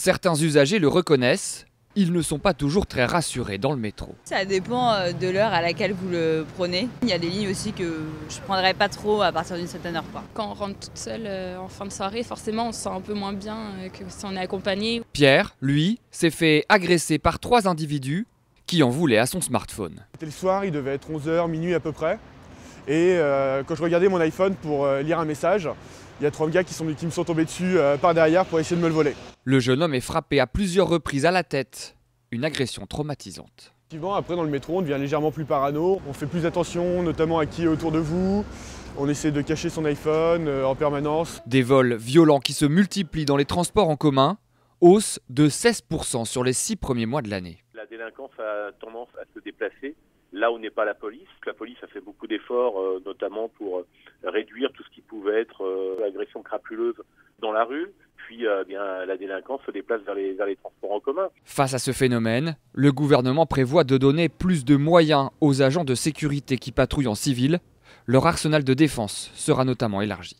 Certains usagers le reconnaissent, ils ne sont pas toujours très rassurés dans le métro. Ça dépend de l'heure à laquelle vous le prenez. Il y a des lignes aussi que je ne prendrais pas trop à partir d'une certaine heure. Quand on rentre toute seule en fin de soirée, forcément on se sent un peu moins bien que si on est accompagné. Pierre, lui, s'est fait agresser par 3 individus qui en voulaient à son smartphone. C'était le soir, il devait être 11h, minuit à peu près. Et quand je regardais mon iPhone pour lire un message, il y a 3 gars qui me sont tombés dessus par derrière pour essayer de me le voler. Le jeune homme est frappé à plusieurs reprises à la tête. Une agression traumatisante. Après, dans le métro, on devient légèrement plus parano. On fait plus attention, notamment à qui est autour de vous. On essaie de cacher son iPhone en permanence. Des vols violents qui se multiplient dans les transports en commun, hausse de 16% sur les 6 premiers mois de l'année. La délinquance a tendance à se déplacer là où n'est pas la police. La police a fait beaucoup d'efforts, notamment pour réduire tout ce qui pouvait être agression crapuleuse dans la rue. Puis la délinquance se déplace vers les transports en commun. Face à ce phénomène, le gouvernement prévoit de donner plus de moyens aux agents de sécurité qui patrouillent en civil. Leur arsenal de défense sera notamment élargi.